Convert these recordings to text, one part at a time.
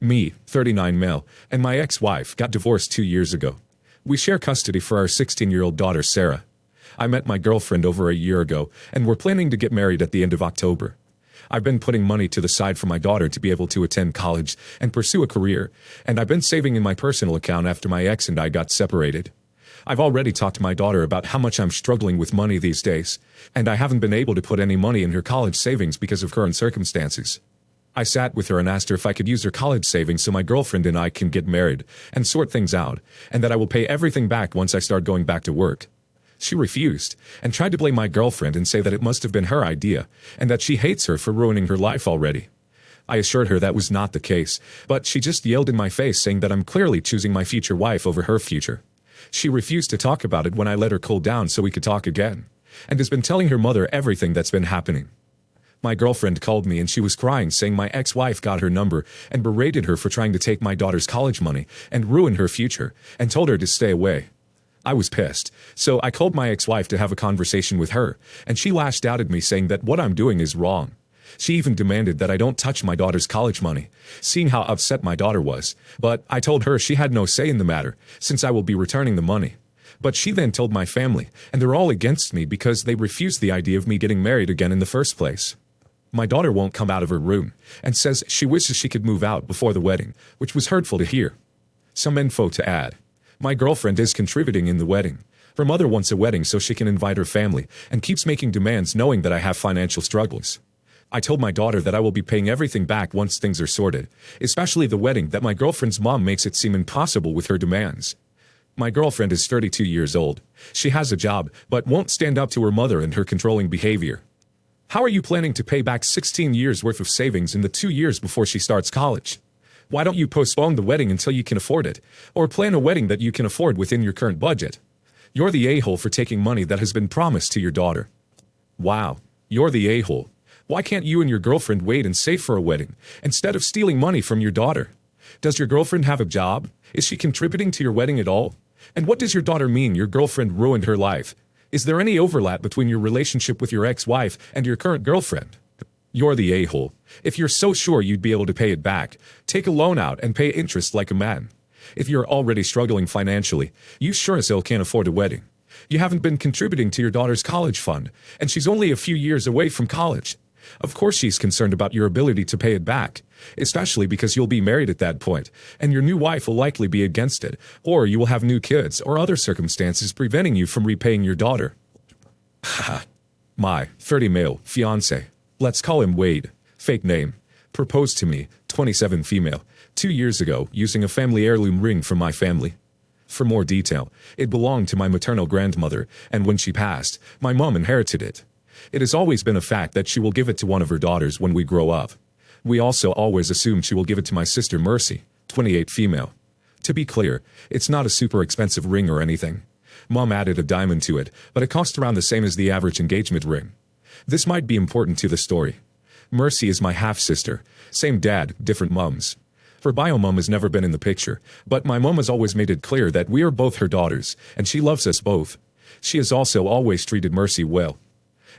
Me, 39 male, and my ex-wife got divorced 2 years ago. We share custody for our 16-year-old daughter, Sarah. I met my girlfriend over a year ago, and we're planning to get married at the end of October. I've been putting money to the side for my daughter to be able to attend college and pursue a career, and I've been saving in my personal account after my ex and I got separated. I've already talked to my daughter about how much I'm struggling with money these days, and I haven't been able to put any money in her college savings because of current circumstances. I sat with her and asked her if I could use her college savings so my girlfriend and I can get married and sort things out, and that I will pay everything back once I start going back to work. She refused, and tried to blame my girlfriend and say that it must have been her idea, and that she hates her for ruining her life already. I assured her that was not the case, but she just yelled in my face saying that I'm clearly choosing my future wife over her future. She refused to talk about it when I let her cool down so we could talk again, and has been telling her mother everything that's been happening. My girlfriend called me and she was crying, saying my ex-wife got her number and berated her for trying to take my daughter's college money and ruin her future, and told her to stay away. I was pissed, so I called my ex-wife to have a conversation with her, and she lashed out at me saying that what I'm doing is wrong. She even demanded that I don't touch my daughter's college money, seeing how upset my daughter was, but I told her she had no say in the matter, since I will be returning the money. But she then told my family, and they're all against me because they refused the idea of me getting married again in the first place. My daughter won't come out of her room, and says she wishes she could move out before the wedding, which was hurtful to hear. Some info to add. My girlfriend is contributing in the wedding. Her mother wants a wedding so she can invite her family, and keeps making demands knowing that I have financial struggles. I told my daughter that I will be paying everything back once things are sorted, especially the wedding, that my girlfriend's mom makes it seem impossible with her demands. My girlfriend is 32 years old. She has a job, but won't stand up to her mother and her controlling behavior. How are you planning to pay back 16 years worth of savings in the 2 years before she starts college? Why don't you postpone the wedding until you can afford it, or plan a wedding that you can afford within your current budget? You're the a-hole for taking money that has been promised to your daughter. Wow, you're the a-hole. Why can't you and your girlfriend wait and save for a wedding, instead of stealing money from your daughter? Does your girlfriend have a job? Is she contributing to your wedding at all? And what does your daughter mean your girlfriend ruined her life? Is there any overlap between your relationship with your ex-wife and your current girlfriend? You're the a-hole. If you're so sure you'd be able to pay it back, take a loan out and pay interest like a man. If you're already struggling financially, you sure as hell can't afford a wedding. You haven't been contributing to your daughter's college fund, and she's only a few years away from college. Of course she's concerned about your ability to pay it back, especially because you'll be married at that point, and your new wife will likely be against it, or you will have new kids or other circumstances preventing you from repaying your daughter. My 30 male fiancé, let's call him Wade, fake name, proposed to me, 27 female, 2 years ago using a family heirloom ring from my family. For more detail, it belonged to my maternal grandmother, and when she passed, my mom inherited it. It has always been a fact that she will give it to one of her daughters when we grow up. We also always assume she will give it to my sister Mercy, 28 female. To be clear, it's not a super expensive ring or anything. Mom added a diamond to it, but it cost around the same as the average engagement ring. This might be important to the story. Mercy is my half-sister, same dad, different mums. Her bio mom has never been in the picture, but my mom has always made it clear that we are both her daughters, and she loves us both. She has also always treated Mercy well.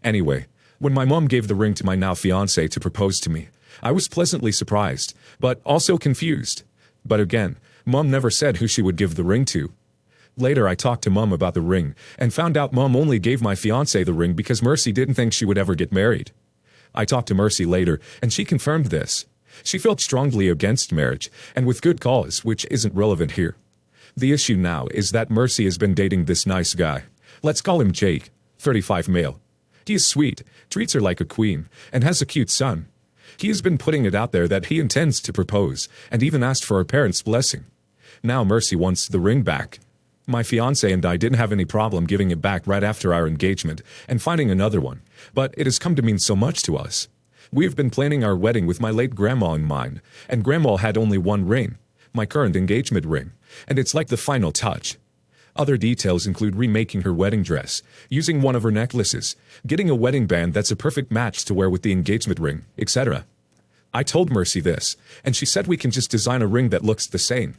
Anyway, when my mom gave the ring to my now fiancé to propose to me, I was pleasantly surprised, but also confused. But again, Mom never said who she would give the ring to. Later I talked to Mom about the ring, and found out Mom only gave my fiancé the ring because Mercy didn't think she would ever get married. I talked to Mercy later, and she confirmed this. She felt strongly against marriage, and with good cause, which isn't relevant here. The issue now is that Mercy has been dating this nice guy. Let's call him Jake, 35 male. He is sweet, treats her like a queen, and has a cute son. He has been putting it out there that he intends to propose, and even asked for her parents' blessing. Now Mercy wants the ring back. My fiancé and I didn't have any problem giving it back right after our engagement, and finding another one, but it has come to mean so much to us. We have been planning our wedding with my late grandma in mind, and grandma had only one ring, my current engagement ring, and it's like the final touch. Other details include remaking her wedding dress, using one of her necklaces, getting a wedding band that's a perfect match to wear with the engagement ring, etc. I told Mercy this, and she said we can just design a ring that looks the same.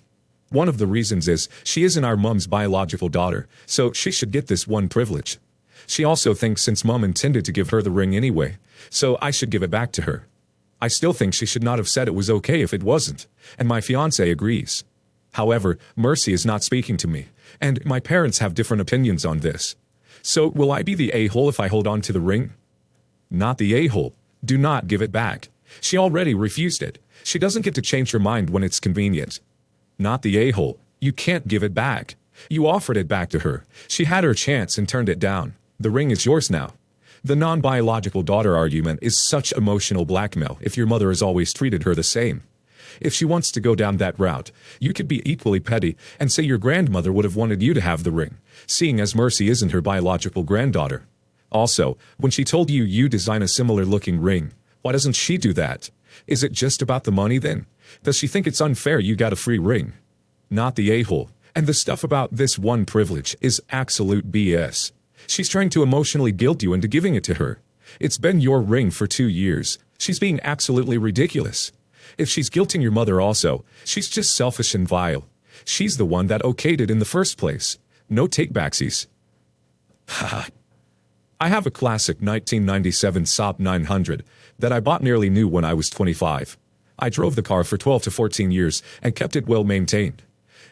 One of the reasons is she isn't our mom's biological daughter, so she should get this one privilege. She also thinks since Mom intended to give her the ring anyway, so I should give it back to her. I still think she should not have said it was okay if it wasn't, and my fiancé agrees. However, Mercy is not speaking to me, and my parents have different opinions on this. So, will I be the a-hole if I hold on to the ring? Not the a-hole. Do not give it back. She already refused it. She doesn't get to change her mind when it's convenient. Not the a-hole. You can't give it back. You offered it back to her. She had her chance and turned it down. The ring is yours now. The non-biological daughter argument is such emotional blackmail if your mother has always treated her the same. If she wants to go down that route, you could be equally petty and say your grandmother would have wanted you to have the ring, seeing as Mercy isn't her biological granddaughter. Also, when she told you you design a similar-looking ring, why doesn't she do that? Is it just about the money then? Does she think it's unfair you got a free ring? Not the a-hole. And the stuff about this one privilege is absolute BS. She's trying to emotionally guilt you into giving it to her. It's been your ring for 2 years. She's being absolutely ridiculous. If she's guilting your mother also, she's just selfish and vile. She's the one that okayed it in the first place. No take-backsies. Haha. I have a classic 1997 Saab 900 that I bought nearly new when I was 25. I drove the car for 12 to 14 years and kept it well maintained.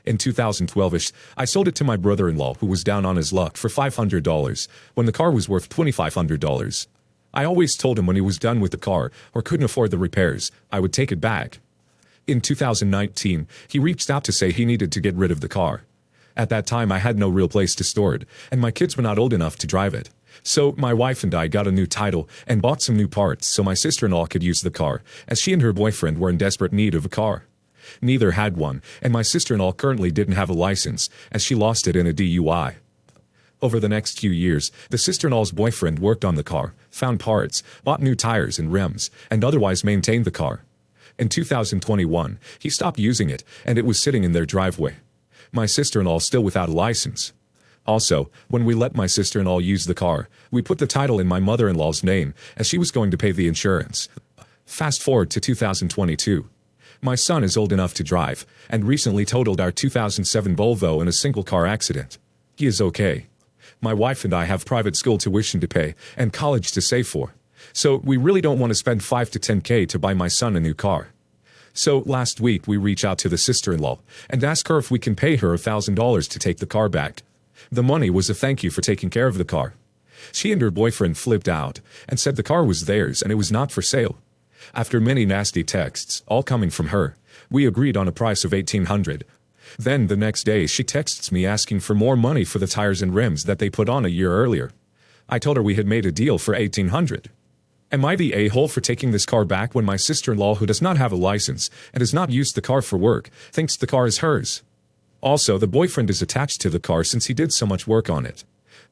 In 2012-ish, I sold it to my brother-in-law who was down on his luck for $500 when the car was worth $2,500. I always told him when he was done with the car or couldn't afford the repairs, I would take it back. In 2019, he reached out to say he needed to get rid of the car. At that time, I had no real place to store it, and my kids were not old enough to drive it. So my wife and I got a new title and bought some new parts so my sister-in-law could use the car, as she and her boyfriend were in desperate need of a car. Neither had one, and my sister-in-law currently didn't have a license, as she lost it in a DUI. Over the next few years, the sister-in-law's boyfriend worked on the car, found parts, bought new tires and rims, and otherwise maintained the car. In 2021, he stopped using it, and it was sitting in their driveway. My sister-in-law still without a license. Also, when we let my sister-in-law use the car, we put the title in my mother-in-law's name, as she was going to pay the insurance. Fast forward to 2022. My son is old enough to drive, and recently totaled our 2007 Volvo in a single-car accident. He is okay. My wife and I have private school tuition to pay and college to save for. So we really don't want to spend $5 to $10K to buy my son a new car. So last week we reach out to the sister-in-law and ask her if we can pay her $1,000 to take the car back. The money was a thank you for taking care of the car. She and her boyfriend flipped out and said the car was theirs and it was not for sale. After many nasty texts, all coming from her, we agreed on a price of $1,800. Then the next day she texts me asking for more money for the tires and rims that they put on a year earlier. I told her we had made a deal for $1,800. Am I the a-hole for taking this car back when my sister-in-law, who does not have a license and has not used the car for work, thinks the car is hers? Also, the boyfriend is attached to the car since he did so much work on it.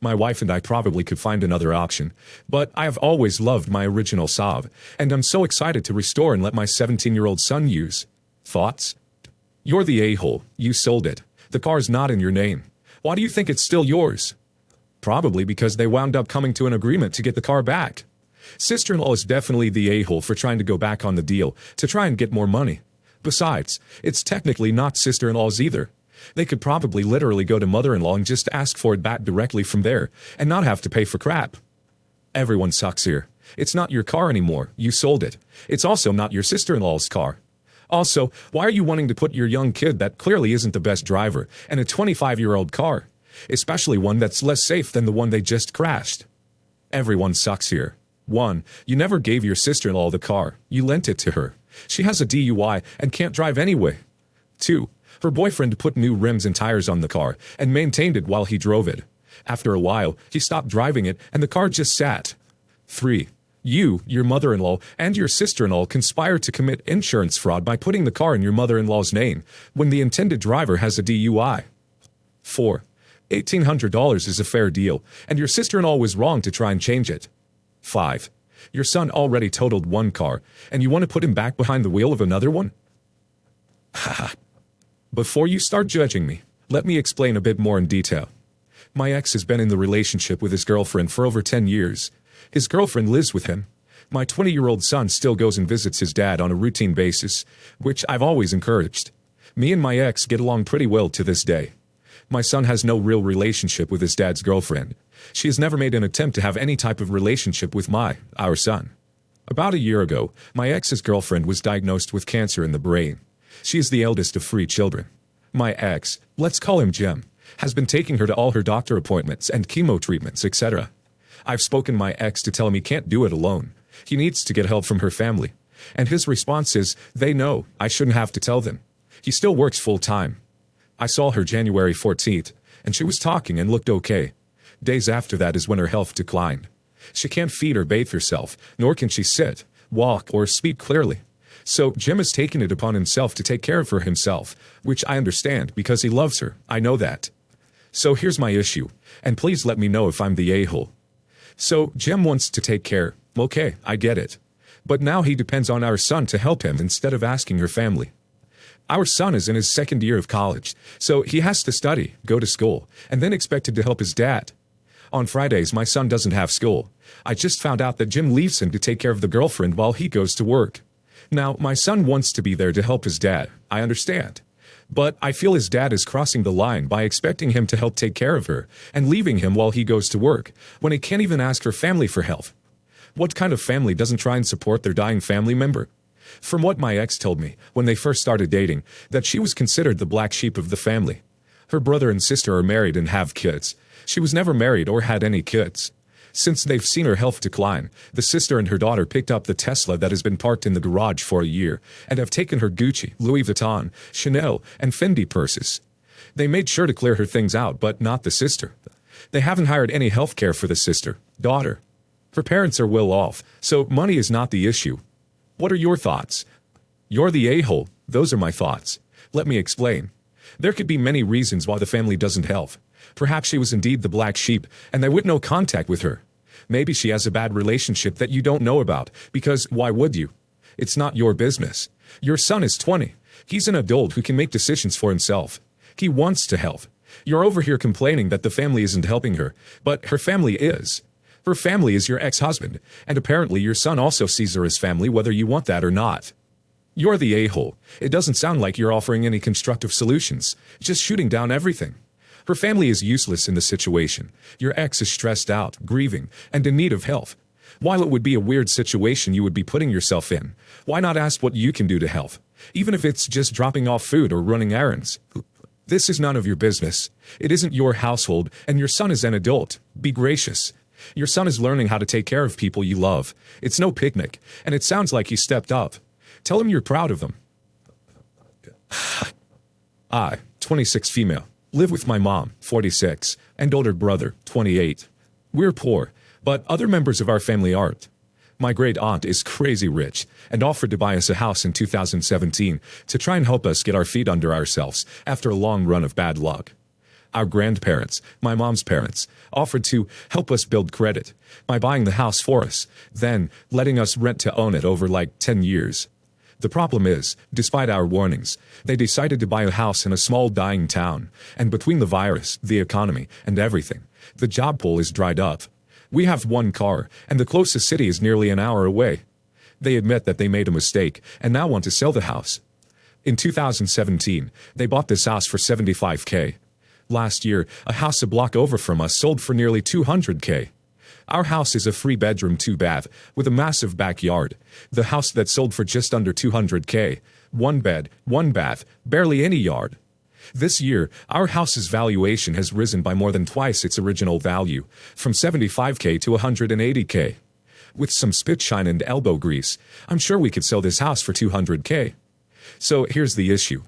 My wife and I probably could find another option, but I have always loved my original Saab, and I'm so excited to restore and let my 17-year-old son use. Thoughts? You're the a-hole. You sold it. The car's not in your name. Why do you think it's still yours? Probably because they wound up coming to an agreement to get the car back. Sister-in-law is definitely the a-hole for trying to go back on the deal to try and get more money. Besides, it's technically not sister-in-law's either. They could probably literally go to mother-in-law and just ask for it back directly from there and not have to pay for crap. Everyone sucks here. It's not your car anymore. You sold it. It's also not your sister-in-law's car. Also, why are you wanting to put your young kid that clearly isn't the best driver in a 25-year-old car, especially one that's less safe than the one they just crashed? Everyone sucks here. 1. You never gave your sister-in-law the car. You lent it to her. She has a DUI and can't drive anyway. 2. Her boyfriend put new rims and tires on the car and maintained it while he drove it. After a while, he stopped driving it and the car just sat. 3. You, your mother-in-law, and your sister-in-law conspired to commit insurance fraud by putting the car in your mother-in-law's name when the intended driver has a DUI. 4. $1,800 is a fair deal, and your sister-in-law was wrong to try and change it. 5. Your son already totaled one car, and you want to put him back behind the wheel of another one? Haha. Before you start judging me, let me explain a bit more in detail. My ex has been in the relationship with his girlfriend for over 10 years. His girlfriend lives with him. My 20-year-old son still goes and visits his dad on a routine basis, which I've always encouraged. Me and my ex get along pretty well to this day. My son has no real relationship with his dad's girlfriend. She has never made an attempt to have any type of relationship with our son. About a year ago, my ex's girlfriend was diagnosed with cancer in the brain. She is the eldest of 3 children. My ex, let's call him Jim, has been taking her to all her doctor appointments and chemo treatments, etc. I've spoken my ex to tell him he can't do it alone. He needs to get help from her family. And his response is, they know, I shouldn't have to tell them. He still works full-time. I saw her January 14th, and she was talking and looked okay. Days after that is when her health declined. She can't feed or bathe herself, nor can she sit, walk, or speak clearly. So Jim has taken it upon himself to take care of her himself, which I understand because he loves her, I know that. So here's my issue, and please let me know if I'm the a-hole. So Jim wants to take care, okay, I get it. But now he depends on our son to help him instead of asking her family. Our son is in his 2nd year of college, so he has to study, go to school, and then expected to help his dad. On Fridays my son doesn't have school. I just found out that Jim leaves him to take care of the girlfriend while he goes to work. Now, my son wants to be there to help his dad, I understand. But I feel his dad is crossing the line by expecting him to help take care of her and leaving him while he goes to work, when he can't even ask her family for help. What kind of family doesn't try and support their dying family member? From what my ex told me, when they first started dating, that she was considered the black sheep of the family. Her brother and sister are married and have kids. She was never married or had any kids. Since they've seen her health decline, the sister and her daughter picked up the Tesla that has been parked in the garage for a year and have taken her Gucci, Louis Vuitton, Chanel, and Fendi purses. They made sure to clear her things out, but not the sister. They haven't hired any health care for the sister, daughter. Her parents are well off, so money is not the issue. What are your thoughts? You're the a-hole, those are my thoughts. Let me explain. There could be many reasons why the family doesn't help. Perhaps she was indeed the black sheep, and they would no contact with her. Maybe she has a bad relationship that you don't know about, because why would you? It's not your business. Your son is 20. He's an adult who can make decisions for himself. He wants to help. You're over here complaining that the family isn't helping her, but her family is. Her family is your ex-husband, and apparently your son also sees her as family whether you want that or not. You're the a-hole. It doesn't sound like you're offering any constructive solutions, just shooting down everything. Her family is useless in the situation. Your ex is stressed out, grieving, and in need of help. While it would be a weird situation you would be putting yourself in, why not ask what you can do to help? Even if it's just dropping off food or running errands. This is none of your business. It isn't your household, and your son is an adult. Be gracious. Your son is learning how to take care of people you love. It's no picnic, and it sounds like he stepped up. Tell him you're proud of him. I, 26 female, live with my mom, 46, and older brother, 28. We're poor, but other members of our family aren't. My great aunt is crazy rich and offered to buy us a house in 2017 to try and help us get our feet under ourselves after a long run of bad luck. Our grandparents, my mom's parents, offered to help us build credit by buying the house for us, then letting us rent to own it over like 10 years. The problem is, despite our warnings, they decided to buy a house in a small dying town, and between the virus, the economy, and everything, the job pool is dried up. We have 1 car, and the closest city is nearly an hour away. They admit that they made a mistake, and now want to sell the house. In 2017, they bought this house for $75K. Last year, a house a block over from us sold for nearly $200K. Our house is a 3-bedroom, 2-bath, with a massive backyard. The house that sold for just under $200K. 1 bed, 1 bath, barely any yard. This year, our house's valuation has risen by more than twice its original value, from $75K to $180K. With some spit shine and elbow grease, I'm sure we could sell this house for $200K. So here's the issue.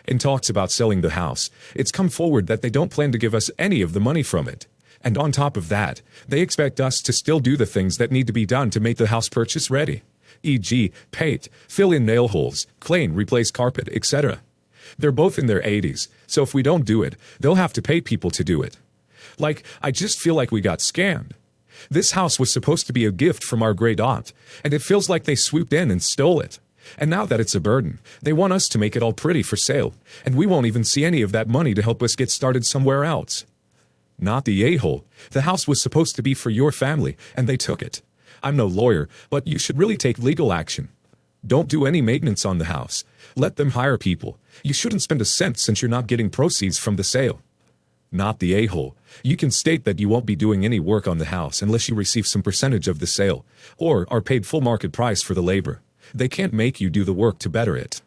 In talks about selling the house, it's come forward that they don't plan to give us any of the money from it. And on top of that, they expect us to still do the things that need to be done to make the house purchase ready, e.g., paint, fill in nail holes, clean, replace carpet, etc. They're both in their 80s, so if we don't do it, they'll have to pay people to do it. Like, I just feel like we got scammed. This house was supposed to be a gift from our great aunt, and it feels like they swooped in and stole it. And now that it's a burden, they want us to make it all pretty for sale, and we won't even see any of that money to help us get started somewhere else. Not the a-hole. The house was supposed to be for your family, and they took it. I'm no lawyer, but you should really take legal action. Don't do any maintenance on the house. Let them hire people. You shouldn't spend a cent since you're not getting proceeds from the sale. not the a-hole. You can state that you won't be doing any work on the house unless you receive some percentage of the sale, or are paid full market price for the labor. They can't make you do the work to better it.